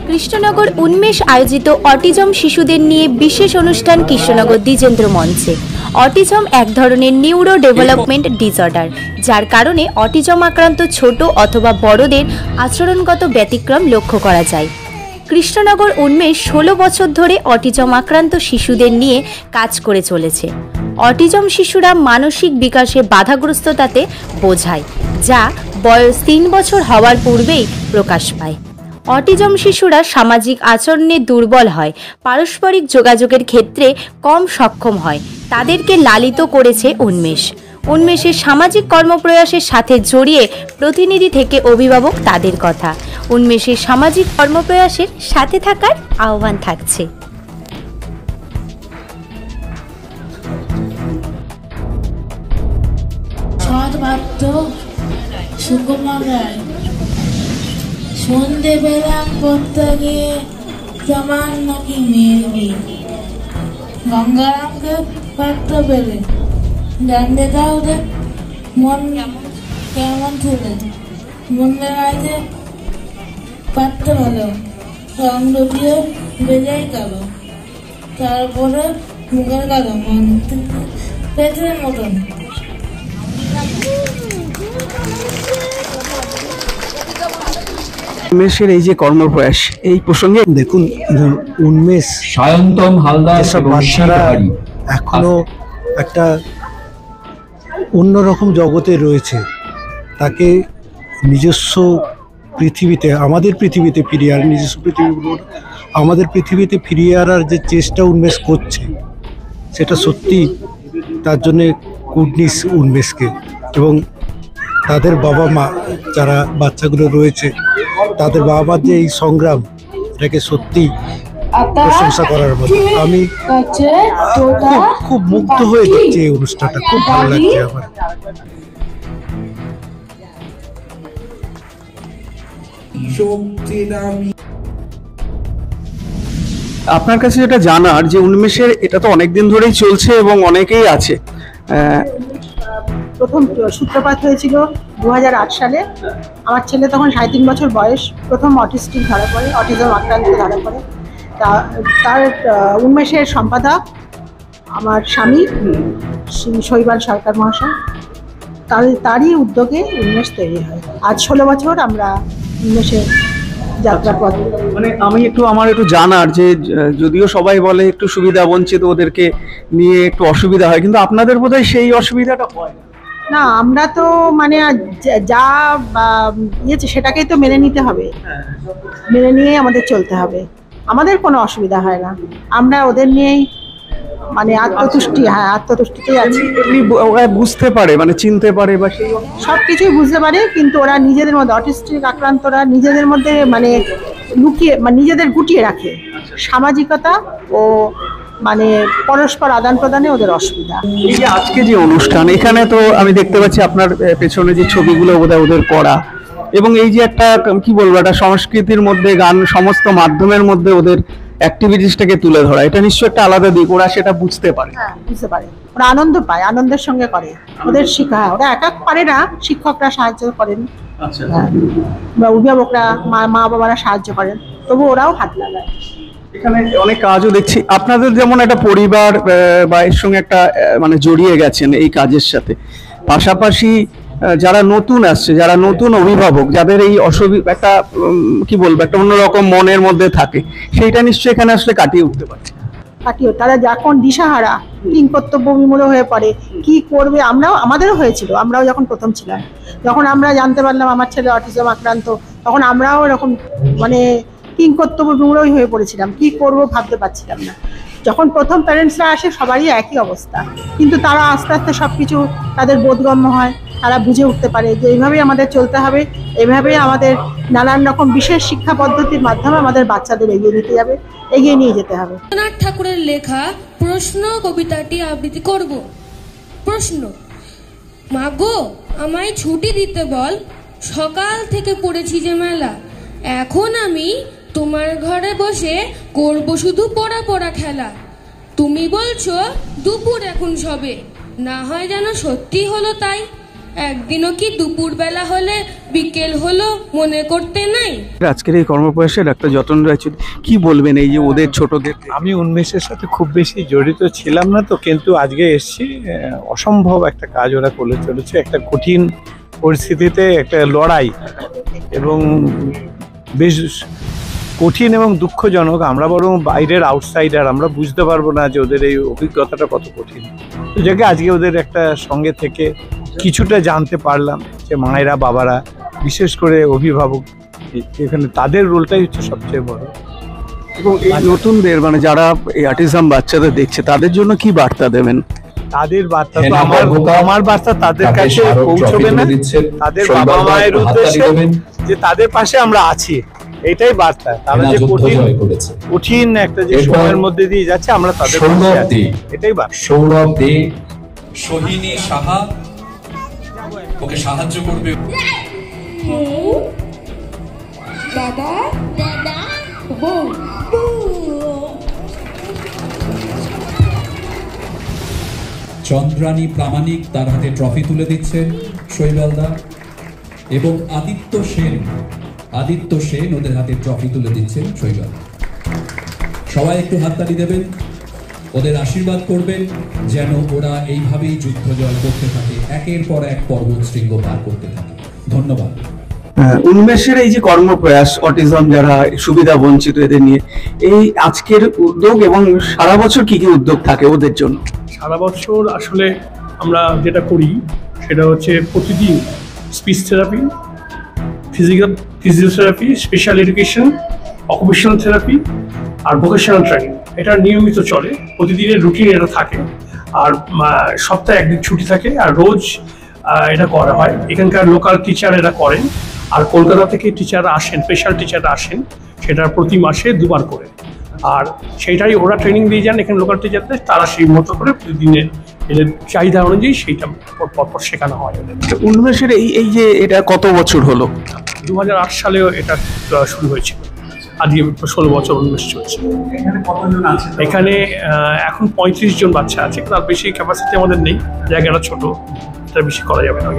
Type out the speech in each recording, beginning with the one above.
কৃষ্ণনগর উন্মেষ আয়োজিত অটিজম শিশুদের নিয়ে বিশেষ অনুষ্ঠান কৃষ্ণনগর দ্বিজেন্দ্র মঞ্চে। অটিজম এক ধরনের নিউরো ডেভেলপমেন্ট ডিসঅর্ডার, যার কারণে অটিজম আক্রান্ত ছোট অথবা বড়দের আচরণগত ব্যতিক্রম লক্ষ্য করা যায়। কৃষ্ণনগর উন্মেষ 16 বছর ধরে অটিজম আক্রান্ত শিশুদের নিয়ে কাজ করে চলেছে। অটিজম শিশুরা মানসিক বিকাশে বাধাগ্রস্ততাতে বোঝায়, যা বয়স 3 বছর হওয়ার পূর্বেই প্রকাশ পায়। অটিজম শিশুরা সামাজিক আচরণে দুর্বল হয়, পারস্পরিক যোগাযোগের ক্ষেত্রে কম সক্ষম হয়। তাদেরকে লালিত করেছে উন্মেষের সামাজিক কর্মপ্রয়াসের সাথে জড়িয়ে প্রতিনিধি থেকে অভিভাবক তাদের কথা। উন্মেষের সামাজিক কর্মপ্রয়াসের সাথে থাকার আহ্বান থাকছে। সন্ধেবেলা পড়তে গিয়ে জমান নাকি মেরবি গঙ্গারামকে পাত্র পেলে জানতে দাও যে মন কেমন ছিলেন। মনে আছে পাত্র ভালো, রং রুটিও বেজাই কালো, তারপরে মুখের কালো, মন পেটের মতন। উন্মেষের এই যে কর্মপ্রয়াস, এই প্রসঙ্গে দেখুন, উন্মেষ সায়ন্তন হালদার এসব বাচ্চারা এখনো একটা অন্যরকম জগতে রয়েছে। তাকে নিজস্ব পৃথিবীতে, আমাদের পৃথিবীতে ফিরিয়ে আর নিজস্ব পৃথিবী, আমাদের পৃথিবীতে ফিরিয়ে আনার যে চেষ্টা উন্মেষ করছে, সেটা সত্যি তার জন্যে গুডনিস উন্মেষকে, এবং তাদের বাবা মা যারা বাচ্চাগুলো রয়েছে, তাদের বাবা মার যে এই সংগ্রাম, এটাকে সত্যি প্রশংসা করার মতো। আমি খুব মুগ্ধ হয়ে দেখছি এই অনুষ্ঠানটা, খুব ভালো লাগছে আমার। আপনার কাছে যেটা জানার, যে উন্মেষের এটা তো অনেকদিন ধরেই চলছে এবং অনেকেই আছে। প্রথম সূত্রপাত হয়েছিল 2008 সালে। আমার ছেলে তখন 3.5 বছর বয়স, প্রথম অটিস্টিক ধরা পড়ে, অটিজম আক্রান্ত ধরা পড়ে। তার উন্মেষের সম্পাদক আমার স্বামী শ্রী শৈবাল সরকার মহাশয়, তারই উদ্যোগে উন্মেষ তৈরি হয়। আজ 16 বছর আমরা উন্মেষের যাত্রার পথ। মানে আমার একটু জানার, যে যদিও সবাই বলে একটু সুবিধা বঞ্চিত ওদেরকে নিয়ে একটু অসুবিধা হয়, কিন্তু আপনাদের বোধহয় সেই অসুবিধাটা হয় না। আমরা তো মানে যা ইয়েছে সেটাকেই তো মেনে নিতে হবে, মেনে নিয়েই আমাদের চলতে হবে। আমাদের কোনো অসুবিধা হয় না, আমরা ওদের নিয়েই মানে আত্মতুষ্টিতেই আছি। ওরা বুঝতে পারে, মানে চিনতে পারে, বা সেই সব কিছুই বুঝতে পারে, কিন্তু ওরা নিজেদের মধ্যে, অটিস্টিক আক্রান্তরা নিজেদের মধ্যে মানে লুকিয়ে, মানে নিজেদের গুটিয়ে রাখে। সামাজিকতা ও মানে পরস্পর আদান প্রদানে ওদের অসুবিধা। এই যে আজকে যে অনুষ্ঠান, এখানে তো আমি দেখতে পাচ্ছি আপনার পেছনে যে ছবিগুলো বোধহয় ওদের করা, এবং এই যে একটা কি বলবো, একটা সংস্কৃতির মধ্যে গান, সমস্ত মাধ্যমের মধ্যে ওদের অ্যাক্টিভিটিসটাকে তুলে ধরা, এটা নিশ্চয়ই একটা আলাদা দিক। ওরা সেটা বুঝতে পারে, বুঝতে পারে, ওরা আনন্দ পায়, আনন্দের সঙ্গে করে। ওদের শিক্ষা, ওরা একা পারে না, শিক্ষকরা সাহায্য করেন, বা অভিভাবকরা, মা বাবারা সাহায্য করেন, তবু ওরাও হাত লাগায়। এখানে অনেক কাজও দেখছি আপনাদের, যেমন একটা পরিবার বা এর সঙ্গে একটা মানে জড়িয়ে গেছেন এই কাজের সাথে। পাশাপাশি যারা নতুন আসছে, যারা নতুন অভিভাবক, যাদের এই অসুবিধা, একটা কি বলবো, একটা অন্যরকম মনের মধ্যে থাকে, সেইটা নিশ্চয়ই এখানে আসলে কাটিয়ে উঠতে পারছে। তারা যখন দিশাহারা, কিংকর্তব্য বিমূঢ় হয়ে পড়ে, কি করবে। আমাদেরও হয়েছিল, আমরাও যখন প্রথম ছিলাম, যখন আমরা জানতে পারলাম আমার ছেলে অটিজম আক্রান্ত, তখন আমরাও এরকম মানে কিংকর্তব্য বিমূঢ়ই হয়ে পড়েছিলাম, কি করব ভাবতে পারছিলাম না। যখন প্রথম প্যারেন্টসরা আসে, সবারই একই অবস্থা, কিন্তু তারা আস্তে আস্তে সব কিছু তাদের বোধগম্য হয়, তারা বুঝে উঠতে পারে যে এইভাবেই আমাদের চলতে হবে, এইভাবেই আমাদের নানান রকম বিশেষ শিক্ষা পদ্ধতির মাধ্যমে আমাদের বাচ্চাদের এগিয়ে নিয়ে যেতে হবে। রবীন্দ্রনাথ ঠাকুরের লেখা প্রশ্ন কবিতাটি আবৃত্তি করব। প্রশ্ন: মাগো, আমায় ছুটি দিতে বল, সকাল থেকে পড়েছি যে মেলা। এখন আমি তোমার ঘরে বসে করব শুধু পড়া পড়া খেলা। তুমি বলছো দুপুর এখন সবে, না হয় যেন সত্যি হলো তাই। একদিনও কি দুপুরবেলা হলে বিকেল হলো মনে করতে নাই? আজকের এই কর্মপ্রয়াসে ডাক্তার যতন রায়চৌধুরী কি বলবেন এই যে ওদের ছোটদের? আমি উন্মেষের সাথে খুব বেশি জড়িত ছিলাম না তো, কিন্তু আজকে এসেছি। অসম্ভব একটা কাজ ওরা করে চলেছে, একটা কঠিন পরিস্থিতিতে একটা লড়াই, এবং বেশ কঠিন এবং দুঃখজনক। আমরা বরং বাইরের আউটসাইডার, আমরা বুঝতে পারবো না যে ওদের এই অভিজ্ঞতাটা কত কঠিন। তো যাকে আজকে ওদের একটা সঙ্গে থেকে কিছুটা জানতে পারলাম যে মায়েরা বাবারা, বিশেষ করে অভিভাবক, এখানে তাদের রোলটাই হচ্ছে সবচেয়ে বড়। এবং এই নতুনদের মানে যারা এই অটিজম বাচ্চাদের দেখছে তাদের জন্য কি বার্তা দেবেন? তাদের বার্তা তো আমার বার্তা তাদের কাছে পৌঁছবে না, তাদের বাবা মায়ের উদ্দেশ্যে যে তাদের পাশে আমরা আছি, এটাই বার্তা। তারা যে কঠিন একটা যে সময়ের মধ্যে দিয়ে যাচ্ছে, আমরা তাদের পাশে আছি, এটাই বার্তা। সৌরভ দে, সোহিনী সাহা ওকে সাহায্য করবে। দাদা দাদা চন্দ্রানী প্রামাণিক তার হাতে ট্রফি তুলে দিচ্ছেন শৈবালদা, এবং আদিত্য সেন ওদের হাতে ট্রফি তুলে দিচ্ছেন শৈবাল। সবাই একটু হাততালি দেবেন, ওদের আশীর্বাদ করবেন যেন ওরা এইভাবেই যুদ্ধ জয় করতে থাকে, একের পর এক পর্বত শৃঙ্গ পার করতে থাকে। ধন্যবাদ। উন্মেষের এই যে কর্মপ্রয়াস অটিজম যারা সুবিধা বঞ্চিত এদের নিয়ে, এই আজকের উদ্যোগ এবং সারা বছর কি কি উদ্যোগ থাকে ওদের জন্য? সারা বছর আসলে আমরা যেটা করি সেটা হচ্ছে প্রতিদিন speech therapy, physiotherapy, special education, occupational therapy আর ভোকেশনাল ট্রেনিং। এটা নিয়মিত চলে, প্রতিদিনের রুটিন এটা থাকে। আর সপ্তাহে একদিন ছুটি থাকে, আর রোজ এটা করা হয়। এখানকার লোকাল টিচার এরা করেন, আর কলকাতা থেকে টিচাররা আসেন, স্পেশাল টিচাররা আসেন, সেটা প্রতি মাসে 2 বার করে। আর সেইটাই ওরা ট্রেনিং দিয়ে যান এখানে লোকাল টিচারদের, তারা সেই মতো করে প্রতিদিনের এদের চাহিদা অনুযায়ী সেইটা পরপর শেখানো হয়। উন্মেষের এই যে এটা কত বছর হলো? 2008 সালেও এটা শুরু হয়েছিল, আজকে 16 বছর উন্মেষ চলছে। এখানে কতজন আছে? এখানে এখন 35 জন বাচ্চা আছে, তার বেশি ক্যাপাসিটি আমাদের নেই, জায়গাটা ছোট, এটা বেশি করা যাবে না।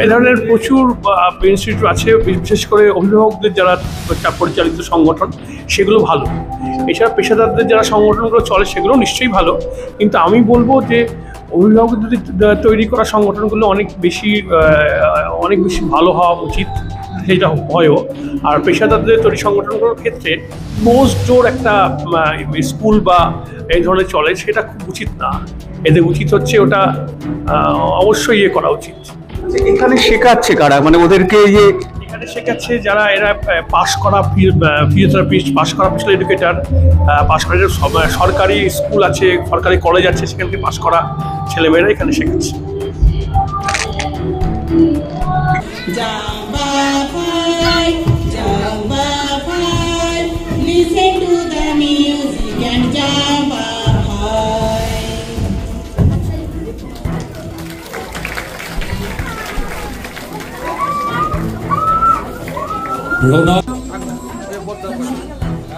এই ধরনের প্রচুর ইনস্টিটিউট আছে, বিশেষ করে অভিভাবকদের যারা পরিচালিত সংগঠন, সেগুলো ভালো। এছাড়া পেশাদারদের যারা সংগঠনগুলো চলে সেগুলো নিশ্চয়ই ভালো, কিন্তু আমি বলবো যে অভিভাবকদের তৈরি করা সংগঠনগুলো অনেক বেশি ভালো হওয়া উচিত, সেটা হয়ও। আর পেশাদারদের তৈরি সংগঠনগুলোর ক্ষেত্রে মোস্ট জোর একটা স্কুল বা এই ধরনের চলে, সেটা খুব উচিত না। এদের উচিত হচ্ছে ওটা অবশ্যই করা উচিত। এখানে শেখাচ্ছে কারা, মানে ওদেরকে যে এখানে শেখাচ্ছে যারা এরা পাশ করা ফিজিওথেরাপিস্ট, পাশ করা স্পেশাল এডুকেটার, পাশ করা সরকারি স্কুল আছে, সরকারি কলেজ আছে, সেখান থেকে পাশ করা ছেলেমেয়েরা এখানে শেখাচ্ছে। Listen to the music and jump high.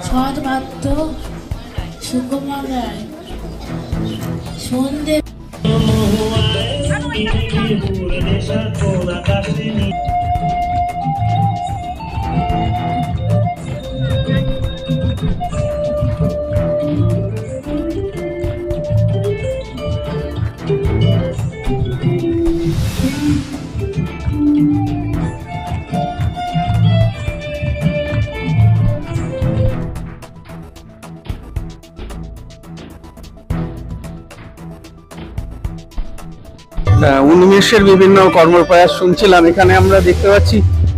ছট মাত্র সুকুমার রায় সন্ধ্যে উন্মেষের বিভিন্ন কর্মপ্রয়াস শুনছিলাম, এখানে আমরা দেখতে পাচ্ছি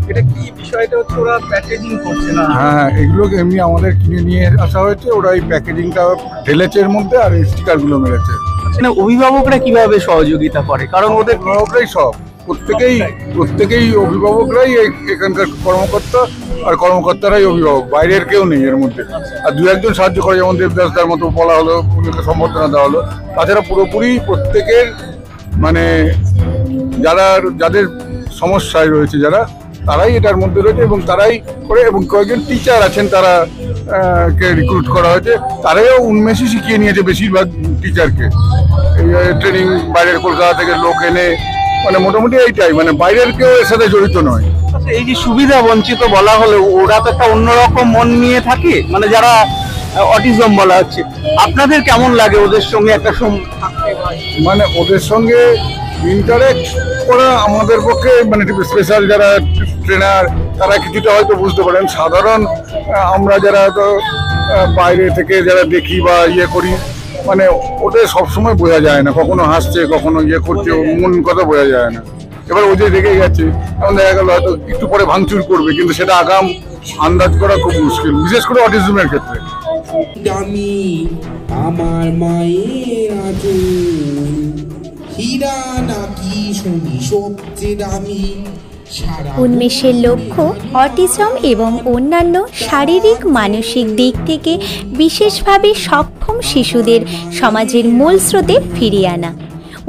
এটা কি বিষয়টা হচ্ছে ওরা প্যাকেজিং করছে না? হ্যাঁ, এগুলো এমনি আমাদের কিনে নিয়ে আসা হয়েছে, ওরা এই প্যাকেজিংটা ঢেলেছে এর মধ্যে আর স্টিকারগুলো মেরেছে। মানে অভিভাবকরা কিভাবে সহযোগিতা করে? কারণ ওদের অভিভাবকরাই সব, প্রত্যেকেই অভিভাবকরাই এখানকার কর্মকর্তা, আর কর্মকর্তারাই অভিভাবক, বাইরের কেউ নেই এর মধ্যে। আর 2-1 সাহায্য করে, যেমন দেবদাসদার মতো বলা হলো, উনিকে সম্বর্ধনা দেওয়া হলো। তাছাড়া পুরোপুরি প্রত্যেকের মানে যাদের সমস্যায় রয়েছে, যারা তারাই এটার মধ্যে রয়েছে এবং তারাই করে, এবং কয়েকজন টিচার আছেন তারা কে রিক্রুট করা হয়েছে, তারাও উন্মেষই শিখিয়ে নিয়েছে বেশিরভাগ টিচারকে। এই ট্রেনিং বাইরের কলকাতা থেকে লোক এনে, মানে মোটামুটি এইটাই, মানে বাইরের কেউ এর সাথে জড়িত নয়। এই যে সুবিধা বঞ্চিত বলা হলে, ওরা তো একটা অন্যরকম মন নিয়ে থাকে, মানে যারা অটিজম বলা হচ্ছে, আপনাদের কেমন লাগে ওদের সঙ্গে একটা মানে ওদের সঙ্গে ইন্টারেক্ট করা আমাদের পক্ষে, মানে স্পেশাল যারা ট্রেনার তারা কিছুটা হয়তো বুঝতে পারেন, সাধারণ আমরা যারা তো বাইরে থেকে যারা দেখি বা ইয়ে করি, মানে ওদের সবসময় বোঝা যায় না, কখনো হাসছে কখনো ইয়ে করছে, মন কথা বোঝা যায় না। এবার ও যে রেগে গেছে, এমন দেখা গেল হয়তো একটু পরে ভাঙচুর করবে, কিন্তু সেটা আগাম আন্দাজ করা খুব মুশকিল, বিশেষ করে অটিজমের ক্ষেত্রে। দামি আমার মায়ের আঁচল, হীরা নাকি শুনি সবচেয়ে দামি। উন্মেষের লক্ষ্য অটিজম এবং অন্যান্য শারীরিক মানসিক দিক থেকে বিশেষভাবে সক্ষম শিশুদের সমাজের মূল স্রোতে ফিরিয়ে আনা।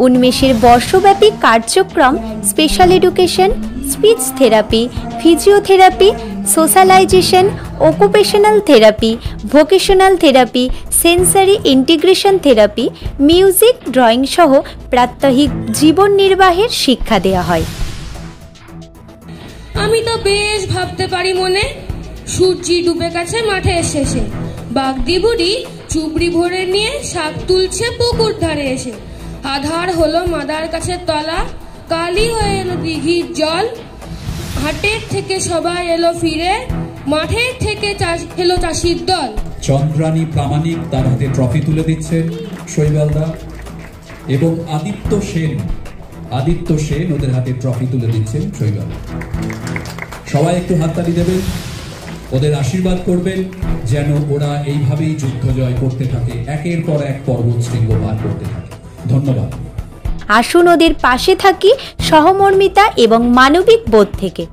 উন্মেষের বর্ষব্যাপী কার্যক্রম special education, speech therapy, physiotherapy, socialisation, occupational therapy, vocational therapy, sensory integration therapy, music, drawing সহ প্রাত্যহিক জীবন নির্বাহের শিক্ষা দেওয়া হয়। আমি তো বেশ ভাবতে পারি মনে, সূর্যি ডুবে গেছে মাঠের শেষে, বাগদি বুড়ি চুবড়ি ভরে নিয়ে শাক তুলছে পুকুর ধারে এসে। আধার হলো মাদার গাছের তলা, কালি হয়ে এলো দিঘির জল, হাটের থেকে সবাই এলো ফিরে, মাঠের থেকে এলো চাষির দল। চন্দ্রানী প্রামাণিক তার হাতে ট্রফি তুলে দিচ্ছেন শৈবালদা, এবং আদিত্য সেন ওদের হাতে ট্রফি তুলে দিচ্ছেন শৈবাল। সবাই একটু হাততালি দেবেন, ওদের আশীর্বাদ করবেন যেন ওরা এইভাবেই যুদ্ধ জয় করতে থাকে, একের পর এক পর্বত শৃঙ্গ পার করতে থাকে। ধন্যবাদ। আসুন ওদের পাশে থাকি সহমর্মিতা এবং মানবিক বোধ থেকে।